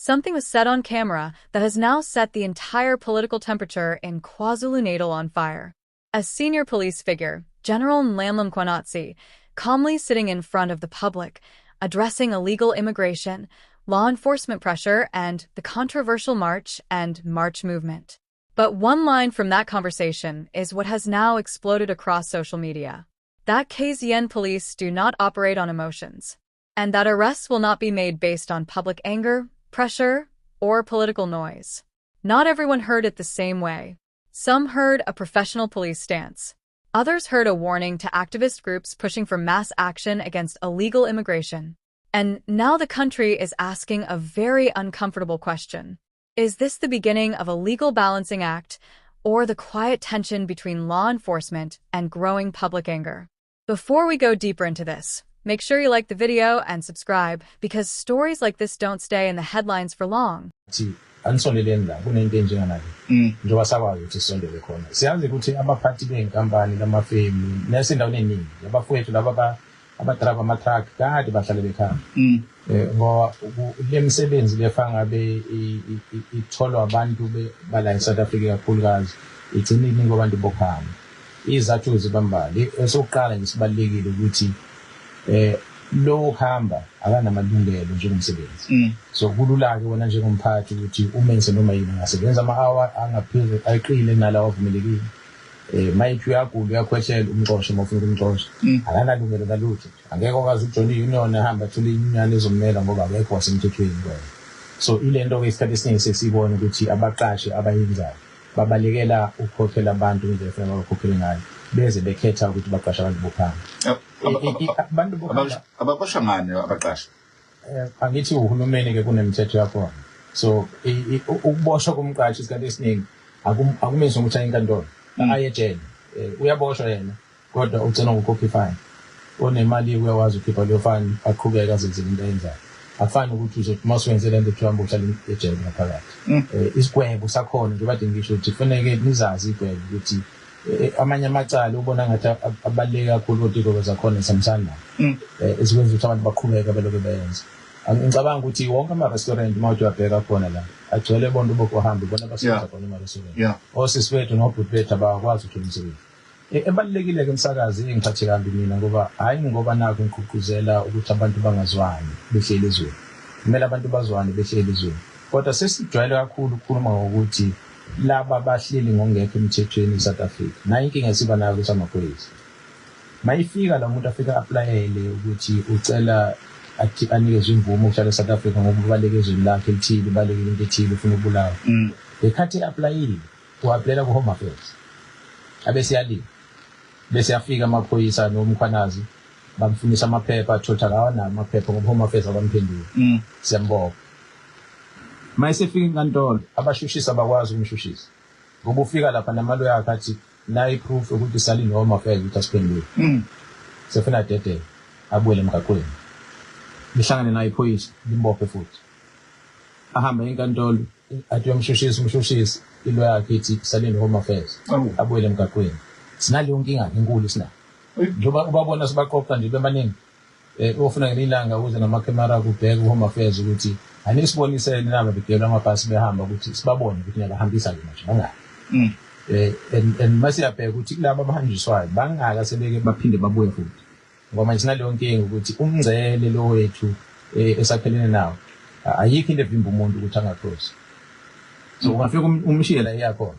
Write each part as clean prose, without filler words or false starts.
Something was said on camera that has now set the entire political temperature in KwaZulu-Natal on fire. A senior police figure, General Nhlanhla Mkhwanazi, calmly sitting in front of the public, addressing illegal immigration, law enforcement pressure, and the controversial March and March movement. But one line from that conversation is what has now exploded across social media. That KZN police do not operate on emotions, and that arrests will not be made based on public anger, pressure, or political noise. Not everyone heard it the same way. Some heard a professional police stance. Others heard a warning to activist groups pushing for mass action against illegal immigration. And now the country is asking a very uncomfortable question. Is this the beginning of a legal balancing act, or the quiet tension between law enforcement and growing public anger? Before we go deeper into this, make sure you like the video and subscribe, because stories like this don't stay in the headlines for long. Anisondeleni la kunento enjenganale njengoba sakwazi ukuthi sisondele khona siyazi ukuthi abaphathi beenkampani lamafemu nesendaweni eningi abafowethu laba abadrive ama-truck kade bahlale bekhaya ngoba le misebenzi lefanga be itholwa abantu bala eSouth Africa kakhulukazi igcina iningi abantu bokhaya izathu zibambali esokuqala nje sibalekile ukuthi lo hamba akanamalungelo njengomsebenzi so kulula ke wona njengomphathi ukuthi umenze noma yini ngasebenza ama-hour angaphezulu ayiqile nalawo avumelekile mayithi uyagula uyakhwehlela umxoshe uma ufuna ukumxosha akanalungelo lalutho angeke okwazi ukujoyina i-union ahamba athole inyunyana ezomela ngoba akekho wasemthethweni kwayo so ile nto-ke isikhathi esiningi sesibona ukuthi abaqashi abayenzayo babalekela ukukhokhela abantu ngendlela efanele babakhokhele ngayo beze bekhetha ukuthi baqashe abantu bokhanga abantu bokhanga abaqasha ngani abaqashi angithi uhulumeni ke kunemithetho yakhona so ukuboshwa komqashi isikhathi esiningi akumenzi ukuthi ayinkantolo aye ejele uyaboshwa yena kodwa ugcina ngokukhokha ifine onemali uyawazi ukhipha leyo fine aqhubeka azenzele into ayenzayo akufani ukuthi uzothi uma usuwenze le nto kuthiwa uhlala ejele ngaphakathi isigwebo sakhona nje bade ngisho ukuthi kufanele nizazi igwebo ukuthi amanye amacala ubona ngathi abaluleke kakhulu ukuthi igwebo zakhona esamsana esikwenza ukuthi abantu baqhubeka beloku beyenza ngicabanga ukuthi wonke ama-restaurant uma uthi uyabheka khona la agcwele bonke bokuhamba bona basebenza khona ema-restaurant osisi bethu nobhuti bethu abakwazi ukuthola umsebenzi ebalulekile-ke umsakazi engiphathe kambi mina ngoba hhayi ngoba nakho ngigqugquzela ukuthi abantu bangazwani behleli ezweni kumele abantu bazwane behleli ezweni kodwa sesijwayele kakhulu ukukhuluma ngokuthi laba bahleli ngokungekho emthethweni eSouth Africa nayo inkinga esiba nayo ukuthi amaphoyisa mayifika la muntu afika aplayele ukuthi ucela athi anikezwe imvume ukuhlala eSouth Africa ngoba ubaleke ezweni lakhe elithile ubalekile into ethile ufuna ukubulawa ekhathi e-aplayile u-aplayela ku-Home Affairs abese yalila bese yafika amaphoyisa noMkhwanazi bamfunisa amaphepha athola awanawo amaphepha ngoba Home Affairs abamphendula siyambonga mayesefika inkantolo abashushisi abakwazi ukumshushisa ngoba ufika lapha namalo yakhe athi nayi proof ukuthi salini Home Affairs ukuthi asiphendule sefuna dedele abuyele emgaqweni lihlangane naye iphoyisa limbophe futhi ahamba enkantolo athi umshushisi ilo yakhe ithi salini Home Affairs abuyele emgaqweni sinaleyo nkinga enkulu sina njengoba ubabona sibaqoqa nje bemaningi ofuna ngelilanga ukuze namakhamera kubheka uHome Affairs ukuthi anisiboniseni naba begelwa amabhasi behamba ukuthi sibabone ukuthi niyabahambisa ke manje bangaki and masiyabheka ukuthi kulabo abahanjiswayo bangaka sebeke baphinde babuye futhi ngoba manje sinaleyo nkinga ukuthi umngcele lo wethu esakhelene nawo ayikho into evimba umuntu ukuthi angakhosi so ungafika umshiye la yakhona.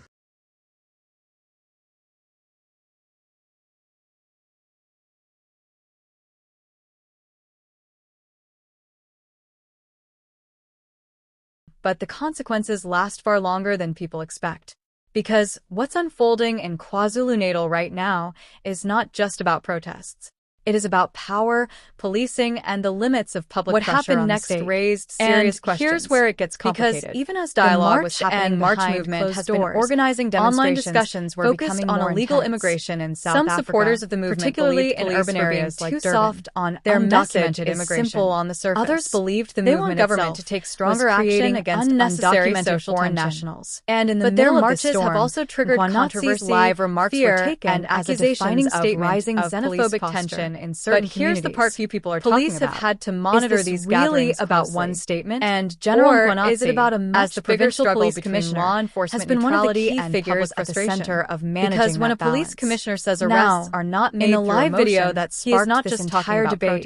But the consequences last far longer than people expect. Because what's unfolding in KwaZulu-Natal right now is not just about protests. It is about power, policing, and the limits of public pressure. What happened next raised serious questions. Here's where it gets complicated. Because even as dialogue was happening, March movement has been organizing demonstrations. Online discussions were focused on illegal immigration in South Africa. Some supporters of the movement, particularly in urban areas like Durban, soft on their message is simple on the surface. Others believed the movement government to take stronger action against unnecessary social foreign nationals. And in the middle of the storm, have also triggered controversy, live remarks were taken and accusations of rising xenophobic tension escalation in certain communities. But here's the part few people are talking about. Police have had to monitor these gatherings really about one statement? And General Mkhwanazi, is it about a much bigger struggle between law enforcement has been neutrality one of the key figures at the center of managing because when a police commissioner says arrests are not made in a live video that sparked not this entire debate,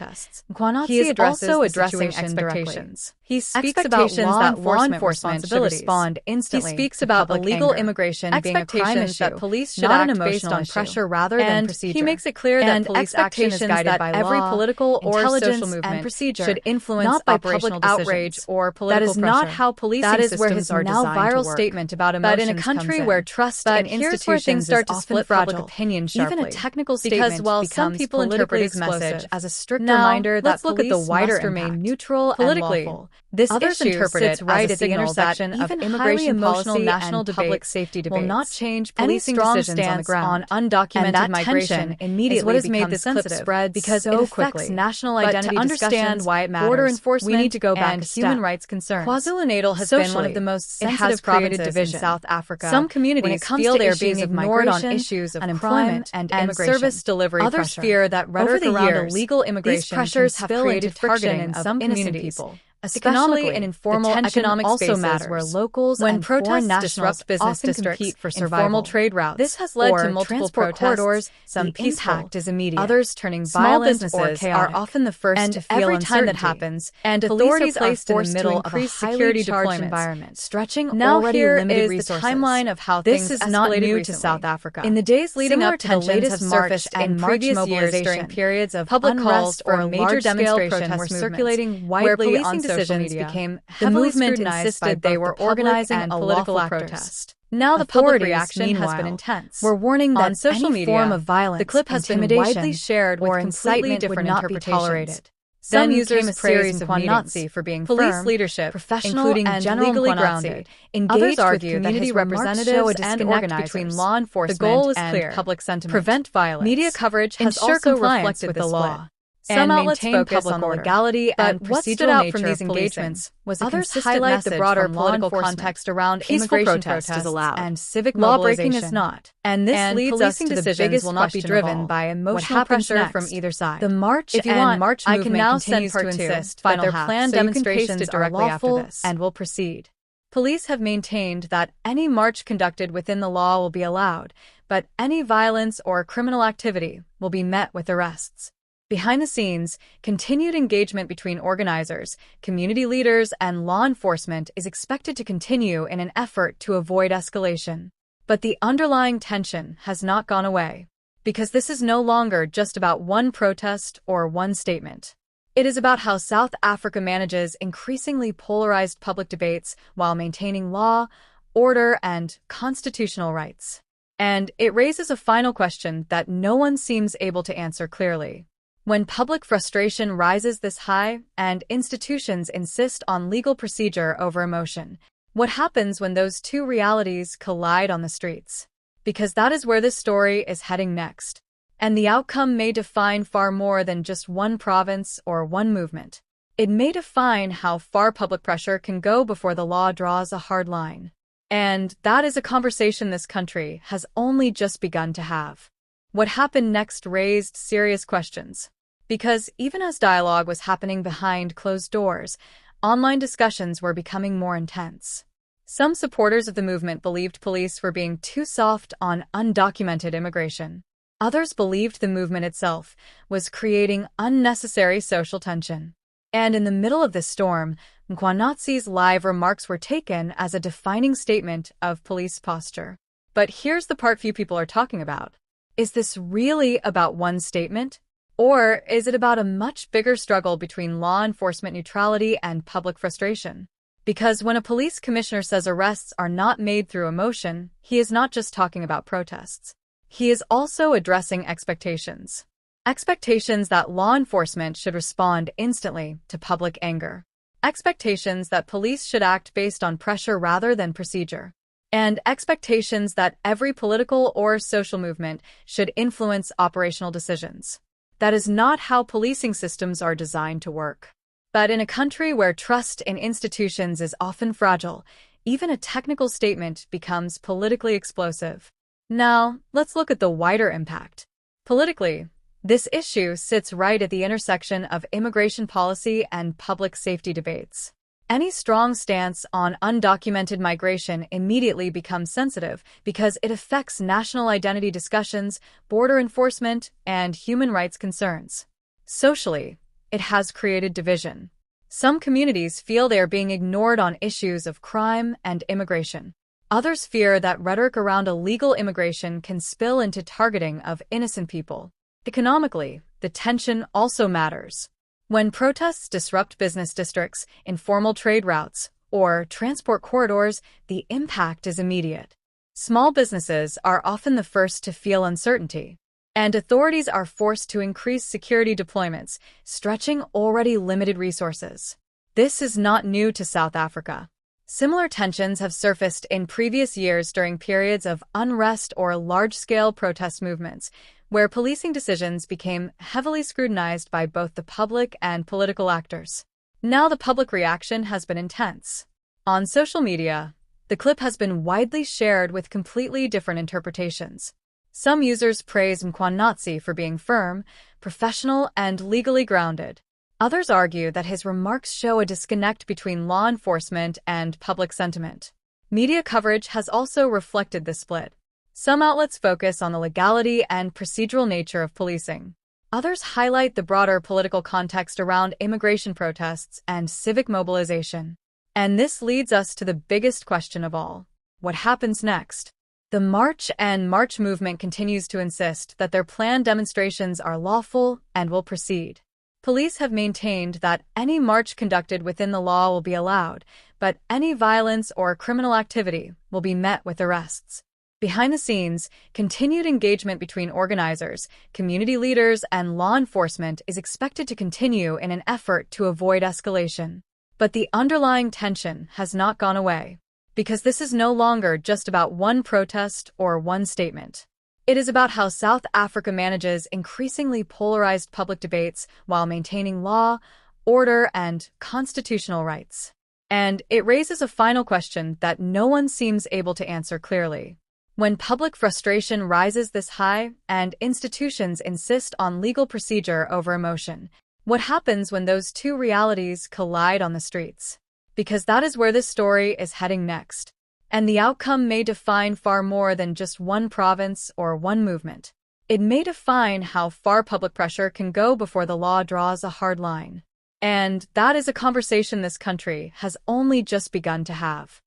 Mkhwanazi is also addressing expectations. He speaks about law enforcement should respond instantly. He speaks about illegal immigration being a crime issue, that police should act based on pressure rather than procedure. He makes it clear that police action is guided by every political or social movement and procedure should influence not by public outrage or political pressure. That is not how policing systems are designed to work. That is where his now viral statement about emotions comes in. But in a country where trust in institutions start to split public opinion sharply, even a technical statement because while some people interpret his message as a strict reminder that police must remain neutral and lawful, this others interpret it right at the intersection of immigration policy national and public safety debates will not change policing decisions on the ground. On undocumented migration immediately what has made this clip spread because it affects national identity to understand why it matters. Border enforcement we need to go back and human rights concerns. KwaZulu-Natal has been one of the most sensitive provinces in South Africa. Some communities feel they are being ignored on issues of unemployment and immigration. Service delivery others pressure. Fear that rhetoric around illegal immigration these pressures have created friction in some communities. Especially in informal economic also matters where locals when and protests disrupt business districts compete for survival. Informal trade routes. This has led to multiple corridors. Some peaceful is immediate. Others turning violent or chaotic. Are often the first to feel every time that happens. And authorities are placed in the middle of a security charged environment, stretching now already here limited resources. The timeline of how this is not new to South Africa. In the days leading up to the latest march and previous years during periods of public calls for major demonstration were circulating widely on decisions became the movement insisted they were organizing a political protest. Now the public reaction has been intense. We're warning that on social media form of violence, the clip has been widely shared with completely different interpretations. Some users praise Mkhwanazi for being police leadership, professional and legally grounded. Others argue community representatives and organizers between law enforcement the goal is clear. Public sentiment. Prevent violence. Media coverage has also reflected the law. Some outlets focus on the legality and procedural out from these engagements was others highlight the broader political context around immigration protests allowed and civic lawbreaking is not. And this leads us to the biggest will not be driven by emotional pressure from either side. The march if you want, march I can now send part to insist that their planned demonstrations are lawful and will proceed. Police have maintained that any march conducted within the law will be allowed, but any violence or criminal activity will be met with arrests. Behind the scenes, continued engagement between organizers, community leaders, and law enforcement is expected to continue in an effort to avoid escalation. But the underlying tension has not gone away, because this is no longer just about one protest or one statement. It is about how South Africa manages increasingly polarized public debates while maintaining law, order, and constitutional rights. And it raises a final question that no one seems able to answer clearly. When public frustration rises this high and institutions insist on legal procedure over emotion, what happens when those two realities collide on the streets? Because that is where this story is heading next. And the outcome may define far more than just one province or one movement. It may define how far public pressure can go before the law draws a hard line. And that is a conversation this country has only just begun to have. What happened next raised serious questions. Because even as dialogue was happening behind closed doors, online discussions were becoming more intense. Some supporters of the movement believed police were being too soft on undocumented immigration. Others believed the movement itself was creating unnecessary social tension. And in the middle of this storm, Mkhwanazi's live remarks were taken as a defining statement of police posture. But here's the part few people are talking about. Is this really about one statement? Or is it about a much bigger struggle between law enforcement neutrality and public frustration? Because when a police commissioner says arrests are not made through emotion, he is not just talking about protests. He is also addressing expectations. Expectations that law enforcement should respond instantly to public anger. Expectations that police should act based on pressure rather than procedure. And expectations that every political or social movement should influence operational decisions. That is not how policing systems are designed to work. But in a country where trust in institutions is often fragile, even a technical statement becomes politically explosive. Now, let's look at the wider impact. Politically, This issue sits right at the intersection of immigration policy and public safety debates. Any strong stance on undocumented migration immediately becomes sensitive because it affects national identity discussions, border enforcement, and human rights concerns. Socially, it has created division. Some communities feel they are being ignored on issues of crime and immigration. Others fear that rhetoric around illegal immigration can spill into targeting of innocent people. Economically, the tension also matters. When protests disrupt business districts, informal trade routes, or transport corridors, the impact is immediate. Small businesses are often the first to feel uncertainty, and authorities are forced to increase security deployments, stretching already limited resources. This is not new to South Africa. Similar tensions have surfaced in previous years during periods of unrest or large-scale protest movements, where policing decisions became heavily scrutinized by both the public and political actors. Now the public reaction has been intense. On social media, the clip has been widely shared with completely different interpretations. Some users praise Mkhwanazi for being firm, professional, and legally grounded. Others argue that his remarks show a disconnect between law enforcement and public sentiment. Media coverage has also reflected this split. Some outlets focus on the legality and procedural nature of policing. Others highlight the broader political context around immigration protests and civic mobilization. And this leads us to the biggest question of all: what happens next? The March and March movement continues to insist that their planned demonstrations are lawful and will proceed. Police have maintained that any march conducted within the law will be allowed, but any violence or criminal activity will be met with arrests. Behind the scenes, continued engagement between organizers, community leaders, and law enforcement is expected to continue in an effort to avoid escalation. But the underlying tension has not gone away, because this is no longer just about one protest or one statement. It is about how South Africa manages increasingly polarized public debates while maintaining law, order, and constitutional rights. And it raises a final question that no one seems able to answer clearly. When public frustration rises this high and institutions insist on legal procedure over emotion, what happens when those two realities collide on the streets? Because that is where this story is heading next. And the outcome may define far more than just one province or one movement. It may define how far public pressure can go before the law draws a hard line. And that is a conversation this country has only just begun to have.